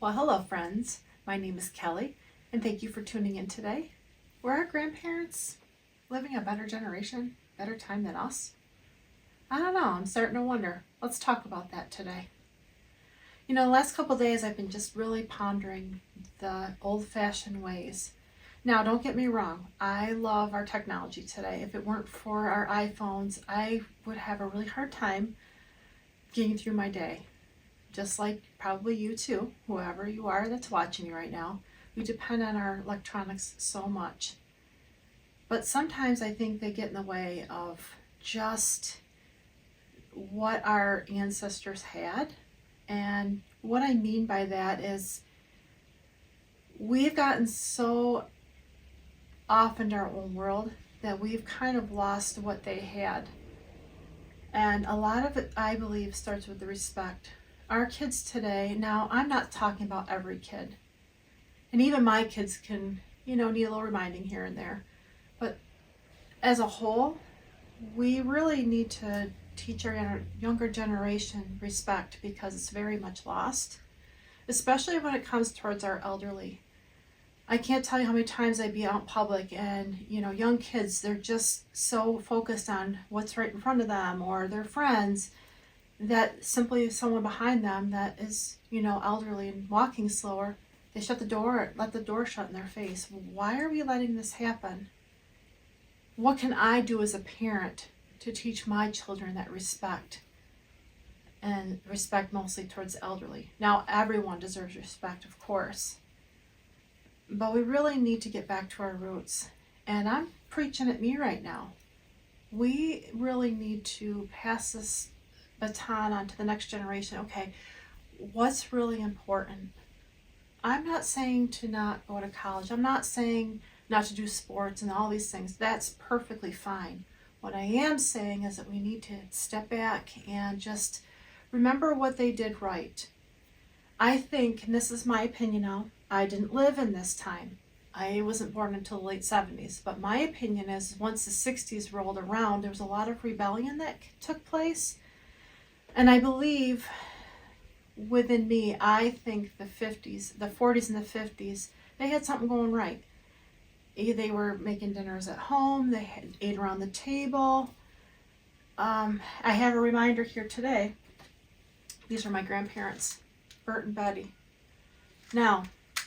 Well, hello, friends. My name is Kelly, and thank you for tuning in today. Were our grandparents living a better generation, better time than us? I don't know. I'm starting to wonder. Let's talk about that today. You know, the last couple of days I've been just really pondering the old-fashioned ways. Now, don't get me wrong. I love our technology today. If it weren't for our iPhones, I would have a really hard time getting through my day. Just like probably you too, whoever you are that's watching me right now. We depend on our electronics so much. But sometimes I think they get in the way of just what our ancestors had. And what I mean by that is we've gotten so off into our own world that we've kind of lost what they had. And a lot of it, I believe, starts with the respect. Our kids today, now I'm not talking about every kid, and even my kids can, need a little reminding here and there, but as a whole, we really need to teach our younger generation respect because it's very much lost, especially when it comes towards our elderly. I can't tell you how many times I'd be out in public and, young kids, they're just so focused on what's right in front of them or their friends that simply someone behind them that is, elderly and walking slower, they shut the door, let the door shut in their face. Why are we letting this happen? What can I do as a parent to teach my children that respect? And respect mostly towards the elderly. Now, everyone deserves respect, of course. But we really need to get back to our roots. And I'm preaching at me right now. We really need to pass this baton on to the next generation. Okay, what's really important? I'm not saying to not go to college. I'm not saying not to do sports and all these things. That's perfectly fine. What I am saying is that we need to step back and just remember what they did right. I think, and this is my opinion now, I didn't live in this time. I wasn't born until the late 70s, but my opinion is once the 60s rolled around, there was a lot of rebellion that took place. And I believe within me, I think the 40s and the 50s, they had something going right. They were making dinners at home, they ate around the table. I have a reminder here today. These are my grandparents, Bert and Betty. Now,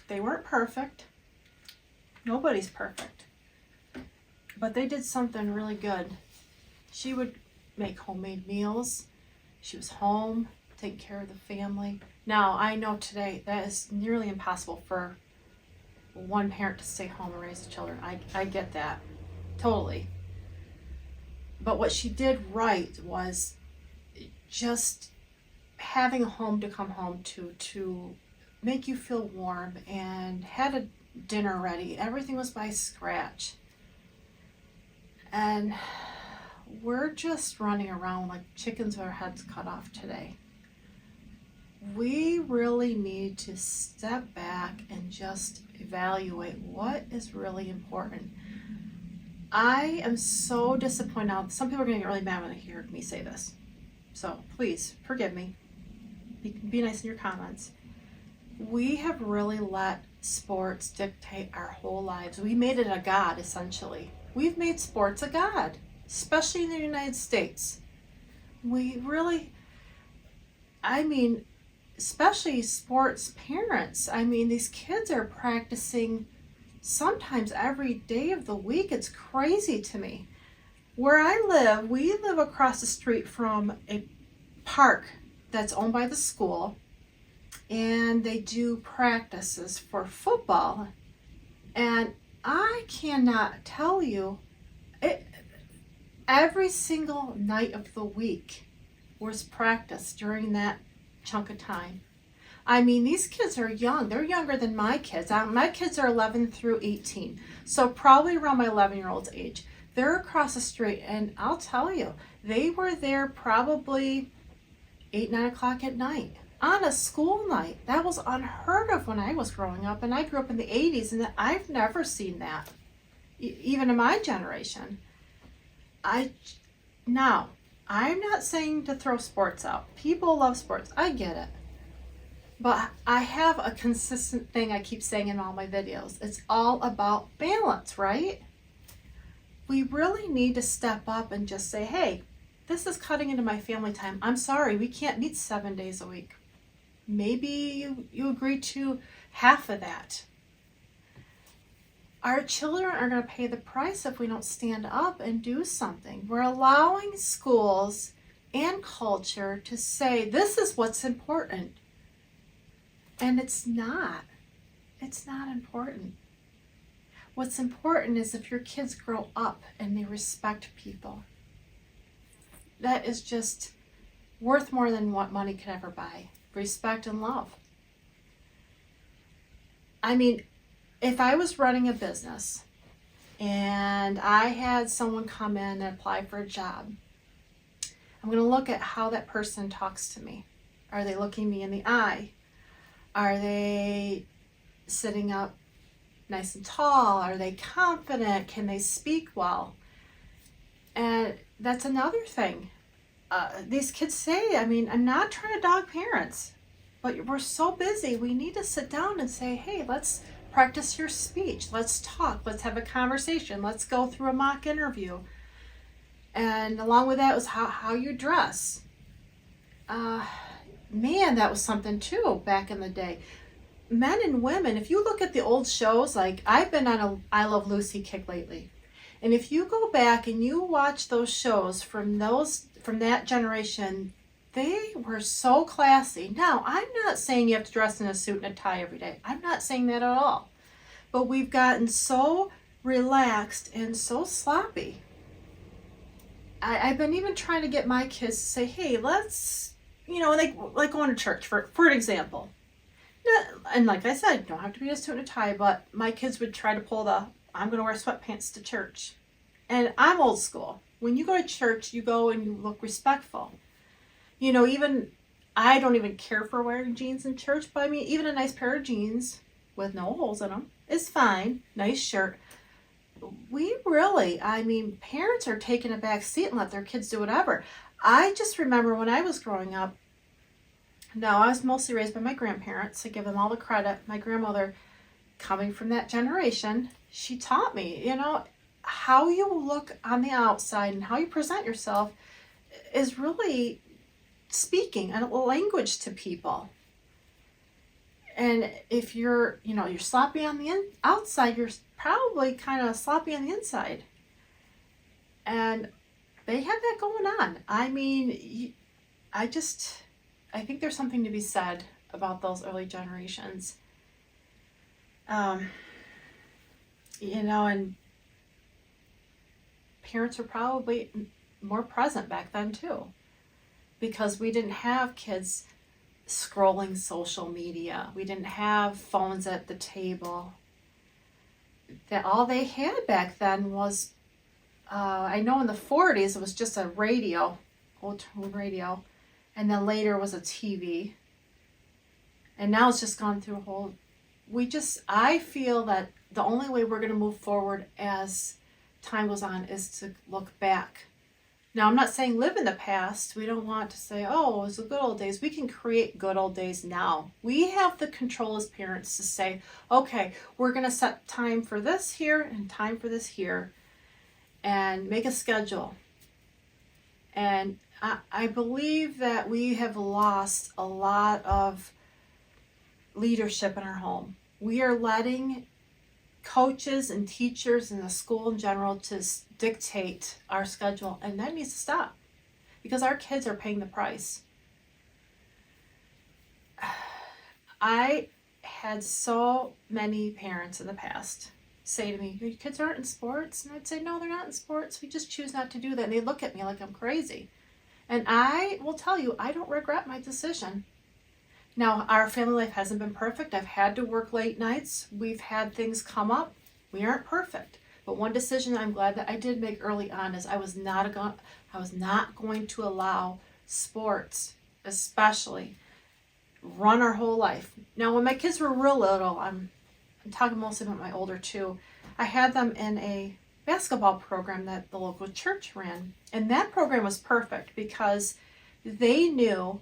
they weren't perfect. Nobody's perfect. But they did something really good. She would make homemade meals. She was home, taking care of the family. Now, I know today that is nearly impossible for one parent to stay home and raise the children. I get that, totally. But what she did right was just having a home to come home to make you feel warm, and had a dinner ready. Everything was by scratch. And we're just running around like chickens with our heads cut off today. We really need to step back and just evaluate what is really important. I am so disappointed now. Some people are going to get really mad when they hear me say this. So please forgive me. Be nice in your comments. We have really let sports dictate our whole lives. We made it a god, essentially. We've made sports a god, especially in the United States. We really, especially sports parents. These kids are practicing sometimes every day of the week. It's crazy to me. Where I live, we live across the street from a park that's owned by the school, and they do practices for football. And I cannot tell you, every single night of the week was practice during that chunk of time. These kids are young. They're younger than my kids. My kids are 11 through 18, so probably around my 11-year-old's age. They're across the street, and I'll tell you, they were there probably 8, 9 o'clock at night on a school night. That was unheard of when I was growing up, and I grew up in the 80s, and I've never seen that, even in my generation. Now, I'm not saying to throw sports out. People love sports. I get it. But I have a consistent thing I keep saying in all my videos. It's all about balance, right? We really need to step up and just say, hey, this is cutting into my family time. I'm sorry, we can't meet 7 days a week. Maybe you agree to half of that. Our children are going to pay the price if we don't stand up and do something. We're allowing schools and culture to say, this is what's important. And it's not. It's not important. What's important is if your kids grow up and they respect people. That is just worth more than what money could ever buy. Respect and love. I mean, if I was running a business and I had someone come in and apply for a job, I'm going to look at how that person talks to me. Are they looking me in the eye? Are they sitting up nice and tall? Are they confident? Can they speak well? And that's another thing. These kids say, I mean, I'm not trying to dog parents, but we're so busy. We need to sit down and say, hey, let's practice your speech. Let's talk. Let's have a conversation. Let's go through a mock interview. And along with that was how you dress. Man, that was something too back in the day. Men and women, if you look at the old shows, like I've been on a I Love Lucy kick lately. And if you go back and you watch those shows from that generation, they were so classy. Now, I'm not saying you have to dress in a suit and a tie every day. I'm not saying that at all. But we've gotten so relaxed and so sloppy. I've been even trying to get my kids to say, hey, let's, like going to church, for an example. And like I said, you don't have to be a suit and a tie, but my kids would try to pull I'm going to wear sweatpants to church. And I'm old school. When you go to church, you go and you look respectful. Even I don't even care for wearing jeans in church, but I mean, even a nice pair of jeans with no holes in them is fine. Nice shirt. Parents are taking a back seat and let their kids do whatever. I just remember when I was growing up, now I was mostly raised by my grandparents. I give them all the credit. My grandmother, coming from that generation, she taught me, how you look on the outside and how you present yourself is really speaking a language to people. And if you're sloppy on the outside, you're probably kind of sloppy on the inside. And they have that going on. I mean, I think there's something to be said about those early generations. And parents were probably more present back then too, because we didn't have kids scrolling social media. We didn't have phones at the table. That all they had back then was, I know in the 40s it was just a radio, old radio, and then later was a TV. And now it's just gone through a whole, I feel that the only way we're going to move forward as time goes on is to look back. Now, I'm not saying live in the past. We don't want to say, oh, it was the good old days. We can create good old days now. We have the control as parents to say, okay, we're going to set time for this here and time for this here and make a schedule. And I believe that we have lost a lot of leadership in our home. We are letting coaches and teachers and the school in general to dictate our schedule, and that needs to stop because our kids are paying the price. I had so many parents in the past say to me, your kids aren't in sports? And I'd say, no, they're not in sports. We just choose not to do that. And they look at me like I'm crazy. And I will tell you, I don't regret my decision. Now, our family life hasn't been perfect. I've had to work late nights. We've had things come up. We aren't perfect. But one decision I'm glad that I did make early on is I was not going to allow sports, especially, run our whole life. Now, when my kids were real little, I'm talking mostly about my older two, I had them in a basketball program that the local church ran. And that program was perfect because they knew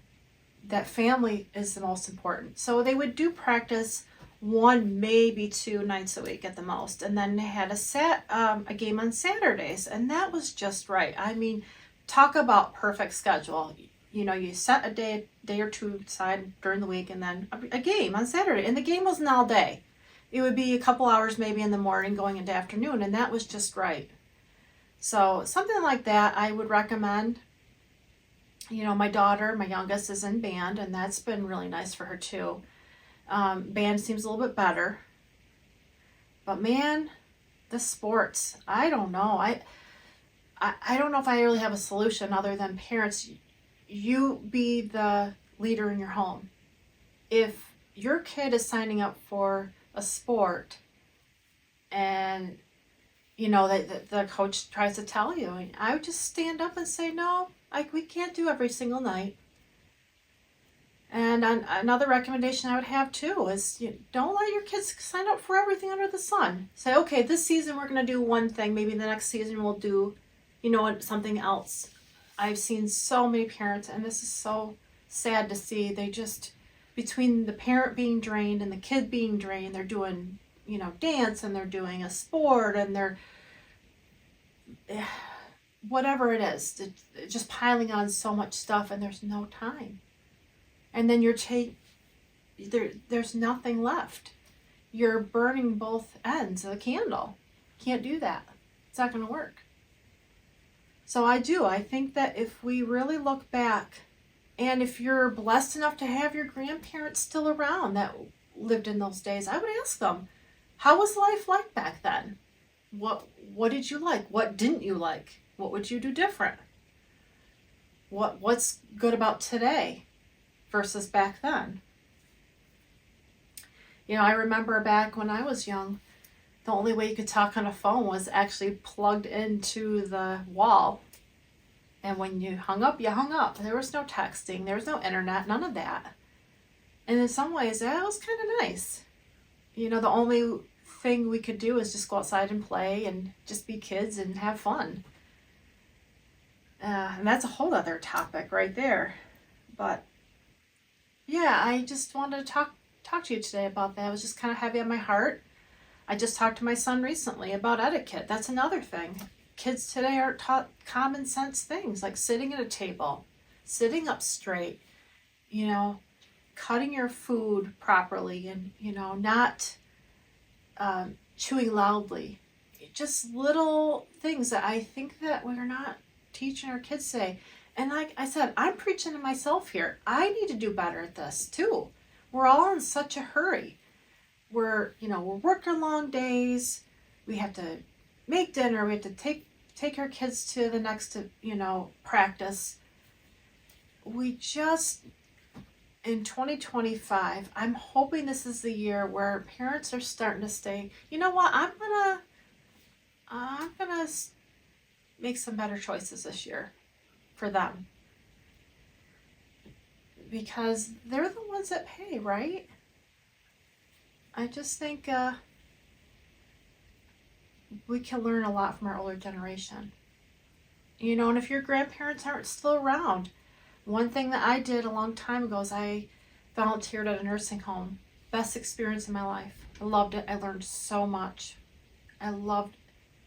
that family is the most important. So they would do practice 1, maybe 2 nights a week at the most, and then they had a game on Saturdays, and that was just right. I mean, talk about perfect schedule. You set a day or two aside during the week, and then a game on Saturday, and the game wasn't all day. It would be a couple hours maybe in the morning going into afternoon, and that was just right. So something like that I would recommend. My daughter, my youngest, is in band, and that's been really nice for her too. Band seems a little bit better. But man, the sports, I don't know. I don't know if I really have a solution other than parents. You be the leader in your home. If your kid is signing up for a sport and the coach tries to tell you, I would just stand up and say, no, we can't do every single night. And another recommendation I would have too is don't let your kids sign up for everything under the sun. Say, okay, this season we're going to do one thing. Maybe the next season we'll do, something else. I've seen so many parents, and this is so sad to see. They just, between the parent being drained and the kid being drained, they're doing, dance, and they're doing a sport, and they're, whatever it is, just piling on so much stuff, and there's no time. And then there's nothing left. You're burning both ends of the candle. Can't do that. It's not going to work. So I think that if we really look back, and if you're blessed enough to have your grandparents still around that lived in those days, I would ask them, how was life like back then? What did you like? What didn't you like? What would you do different? What's good about today versus back then? I remember back when I was young, the only way you could talk on a phone was actually plugged into the wall. And when you hung up, you hung up. There was no texting. There was no internet, none of that. And in some ways, that was kind of nice. The only thing we could do is just go outside and play and just be kids and have fun. And that's a whole other topic right there. But yeah, I just wanted to talk to you today about that. It was just kind of heavy on my heart. I just talked to my son recently about etiquette. That's another thing. Kids today aren't taught common sense things like sitting at a table, sitting up straight, cutting your food properly, and, not chewing loudly. Just little things that I think that we're not teaching our kids today. And like I said, I'm preaching to myself here. I need to do better at this too. We're all in such a hurry. We're working long days. We have to make dinner. We have to take our kids to the next, practice. We just, in 2025, I'm hoping this is the year where parents are starting to say, you know what, I'm gonna make some better choices this year for them, because they're the ones that pay, right? I just think we can learn a lot from our older generation. And if your grandparents aren't still around, one thing that I did a long time ago is I volunteered at a nursing home. Best experience in my life. I loved it. I learned so much. I love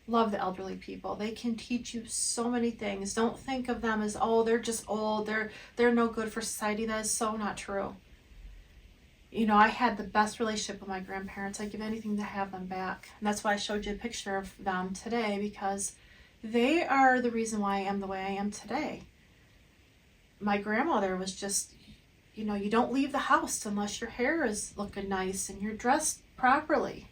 the elderly people. They can teach you so many things. Don't think of them as, oh, they're just old. They're no good for society. That is so not true. I had the best relationship with my grandparents. I'd give anything to have them back. And that's why I showed you a picture of them today, because they are the reason why I am the way I am today. My grandmother was just, you don't leave the house unless your hair is looking nice and you're dressed properly.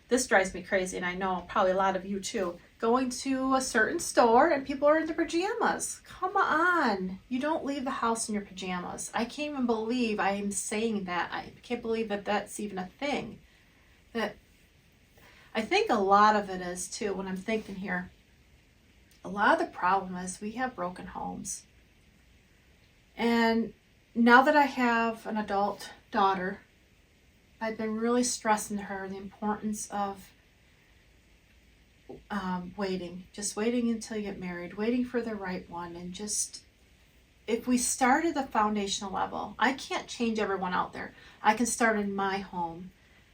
This drives me crazy, and I know probably a lot of you too. Going to a certain store and people are in their pajamas. Come on. You don't leave the house in your pajamas. I can't even believe I am saying that. I can't believe that that's even a thing. That I think a lot of it is too, when I'm thinking here, a lot of the problem is we have broken homes. And now that I have an adult daughter, I've been really stressing to her the importance of waiting. Just waiting until you get married, waiting for the right one, and just if we start at the foundational level, I can't change everyone out there. I can start in my home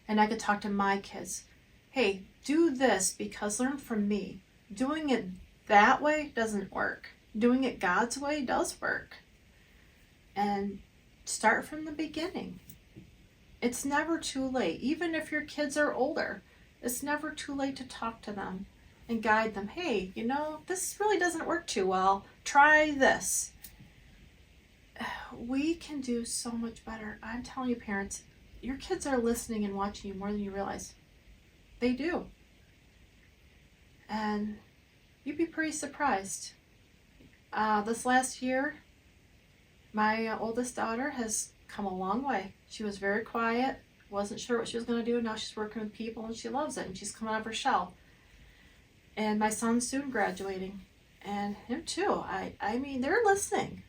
and I could talk to my kids. Hey, do this because learn from me. Doing it that way doesn't work. Doing it God's way does work. And start from the beginning. It's never too late. Even if your kids are older, it's never too late to talk to them and guide them. Hey, you know, this really doesn't work too well. Try this. We can do so much better. I'm telling you, parents, your kids are listening and watching you more than you realize. They do. And you'd be pretty surprised. This last year, my oldest daughter has come a long way. She was very quiet, wasn't sure what she was going to do. Now she's working with people and she loves it and she's coming out of her shell. And my son's soon graduating. And him too. I mean, they're listening.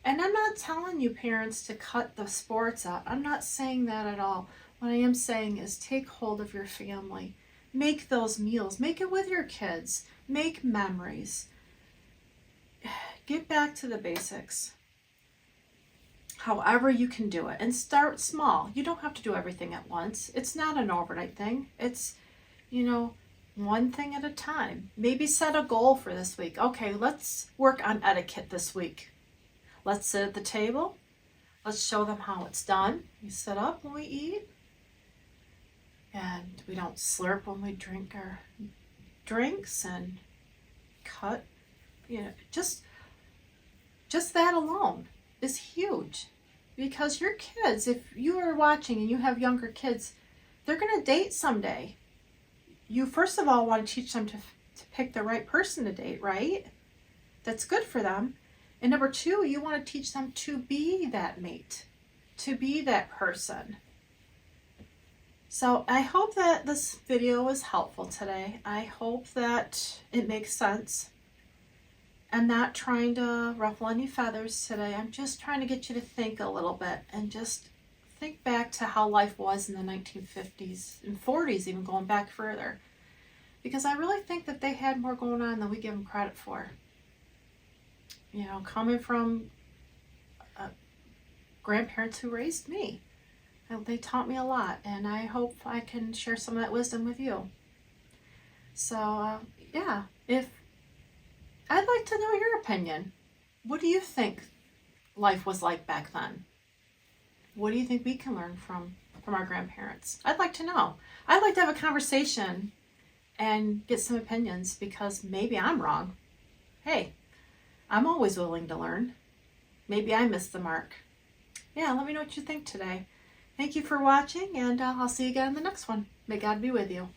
And I'm not telling you, parents, to cut the sports out. I'm not saying that at all. What I am saying is take hold of your family. Make those meals. Make it with your kids. Make memories. Get back to the basics. However you can do it. And start small. You don't have to do everything at once. It's not an overnight thing. It's, you know, one thing at a time. Maybe set a goal for this week. Okay, let's work on etiquette this week. Let's sit at the table. Let's show them how it's done. We sit up when we eat. And we don't slurp when we drink our drinks and cut. You know, just that alone is huge. Because your kids, if you are watching and you have younger kids, they're going to date someday. You first of all want to teach them to pick the right person to date, right? That's good for them. And number two, you want to teach them to be that mate, to be that person. So I hope that this video was helpful today. I hope that it makes sense. I'm not trying to ruffle any feathers today. I'm just trying to get you to think a little bit and just think back to how life was in the 1950s and 40s, even going back further. Because I really think that they had more going on than we give them credit for. You know, coming from grandparents who raised me. They taught me a lot, and I hope I can share some of that wisdom with you. So, yeah, if I'd like to know your opinion. What do you think life was like back then? What do you think we can learn from our grandparents? I'd like to know. I'd like to have a conversation and get some opinions because maybe I'm wrong. Hey, I'm always willing to learn. Maybe I missed the mark. Yeah, let me know what you think today. Thank you for watching, and I'll see you again in the next one. May God be with you.